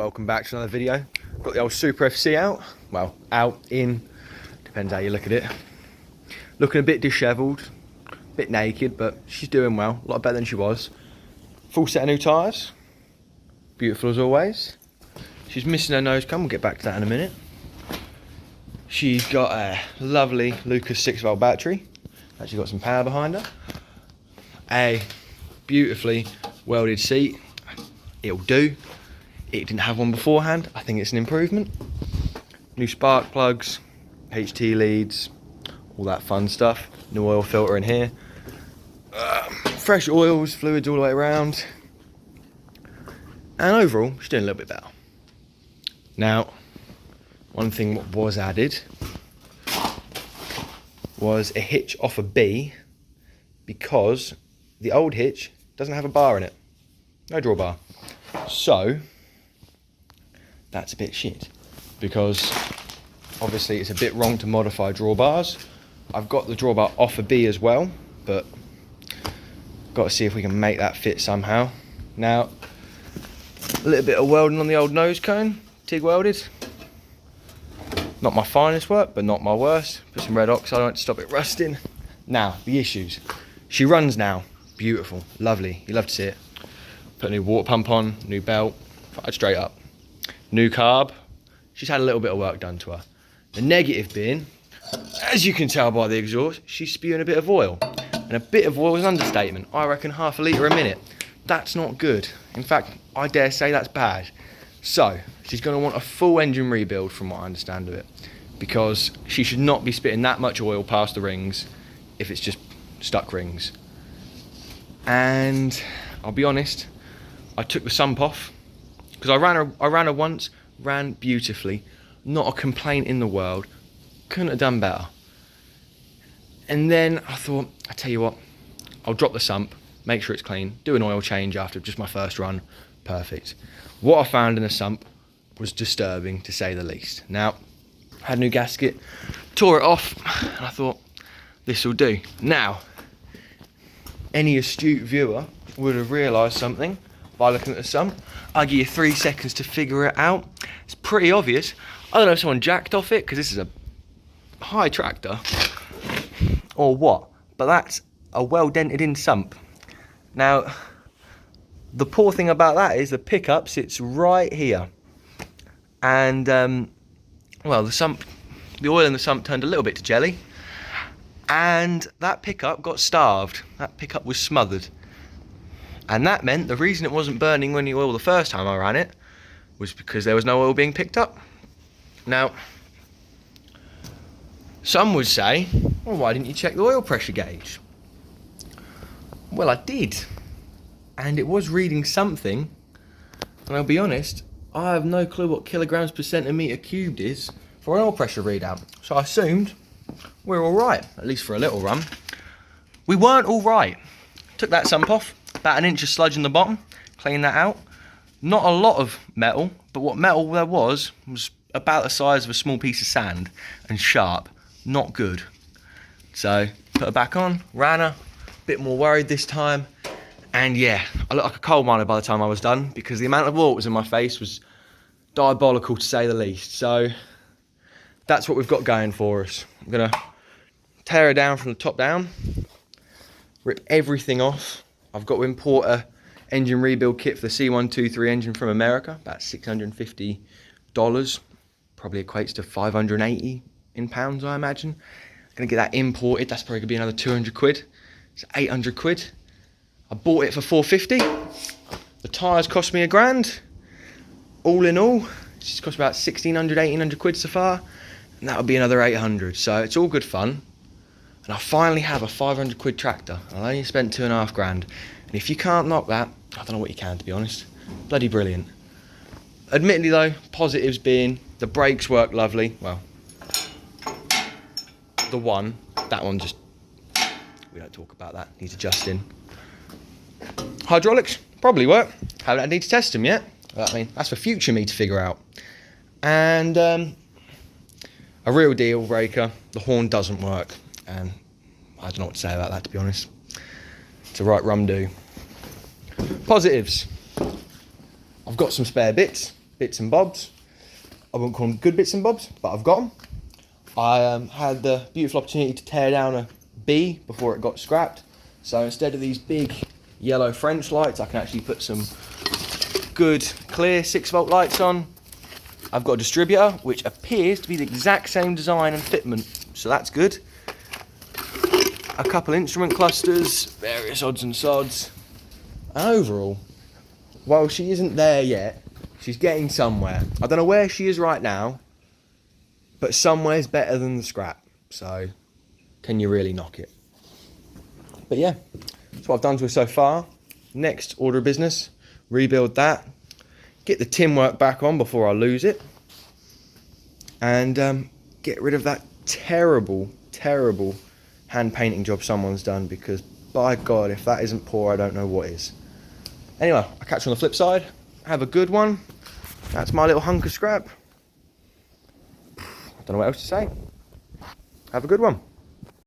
welcome back to another video. Got the old SuperFC out. Well, out, in, depends how you look at it. Looking a bit dishevelled, a bit naked, but she's doing well. A lot better than she was. Full set of new tyres. Beautiful as always. She's missing her nose cone, we'll get back to that in a minute. She's got a lovely Lucas 6-volt battery. Actually got some power behind her. A beautifully welded seat. It'll do. It didn't have one beforehand. I think it's an improvement. New spark plugs, HT leads, all that fun stuff. New oil filter in here. Fresh oils, fluids all the way around. And overall, she's doing a little bit better. Now, one thing that was added was a hitch off a B, because the old hitch doesn't have a bar in it. No drawbar. So, that's a bit shit, because obviously it's a bit wrong to modify drawbars. I've got the drawbar off a B as well, but got to see if we can make that fit somehow. Now, a little bit of welding on the old nose cone, TIG welded. Not my finest work, but not my worst. Put some red oxide on it to stop it rusting. Now, the issues. She runs now. Beautiful, lovely, you love to see it. Put a new water pump on, new belt, fired straight up. New carb. She's had a little bit of work done to her. The negative being, as you can tell by the exhaust, she's spewing a bit of oil. And a bit of oil is an understatement. I reckon half a litre a minute. That's not good. In fact, I dare say that's bad. So, she's going to want a full engine rebuild from what I understand of it. Because she should not be spitting that much oil past the rings if it's just stuck rings. And I'll be honest, I took the sump off. Because I ran her once, ran beautifully. Not a complaint in the world. Couldn't have done better. And then I thought, I tell you what, I'll drop the sump, make sure it's clean, do an oil change after just my first run. Perfect. What I found in the sump was disturbing, to say the least. Now, I had a new gasket, tore it off, and I thought, this will do. Now, any astute viewer would have realised something by looking at the sump. I'll give you 3 seconds to figure it out. It's pretty obvious. I don't know if someone jacked off it, because this is a high tractor, or what, but that's a well dented in sump. Now, the poor thing about that is the pickup sits right here. And, well, the oil in the sump turned a little bit to jelly. And that pickup got starved. That pickup was smothered. And that meant the reason it wasn't burning when the oil the first time I ran it was because there was no oil being picked up. Now, some would say, well, why didn't you check the oil pressure gauge? Well, I did. And it was reading something. And I'll be honest, I have no clue what kilograms per centimetre cubed is for an oil pressure readout. So I assumed we're all right, at least for a little run. We weren't all right. Took that sump off, about an inch of sludge in the bottom, cleaned that out. Not a lot of metal, but what metal there was about the size of a small piece of sand and sharp. Not good. So put her back on, ran her, a bit more worried this time. And yeah, I looked like a coal miner by the time I was done, because the amount of water was in my face was diabolical, to say the least. So that's what we've got going for us. I'm gonna tear her down from the top down, rip everything off. I've got to import a engine rebuild kit for the C123 engine from America, about $650. Probably equates to 580 in pounds, I imagine. I'm gonna get that imported. That's probably gonna be another 200 quid. It's 800 quid. I bought it for 450. The tyres cost me £1,000. All in all, it's just cost me about 1,600, 1,800 quid so far. And that'll be another 800. So it's all good fun. And I finally have a 500 quid tractor. I only spent £2,500. And if you can't knock that, I don't know what you can, to be honest. Bloody brilliant. Admittedly though, positives being the brakes work lovely. Well, that one just, we don't talk about that, needs adjusting. Hydraulics probably work. Haven't had need to test them yet. I mean, that's for future me to figure out. And a real deal breaker, the horn doesn't work. And I don't know what to say about that, to be honest. It's a right rum do. Positives. I've got some spare bits. bits and bobs. I wouldn't call them good bits and bobs, but I've got them. I had the beautiful opportunity to tear down a B before it got scrapped. So instead of these big yellow French lights, I can actually put some good clear 6-volt lights on. I've got a distributor which appears to be the exact same design and fitment, so that's good. A couple instrument clusters, various odds and sods. And overall, while she isn't there yet, she's getting somewhere. I don't know where she is right now, but somewhere's better than the scrap. So, can you really knock it? But yeah, that's what I've done to her so far. Next order of business, rebuild that. Get the tin work back on before I lose it. And get rid of that terrible, terrible hand painting job someone's done, because by God, if that isn't poor, I don't know what is. Anyway, I'll catch you on the flip side. Have a good one. That's my little hunk of scrap. I don't know what else to say. Have a good one.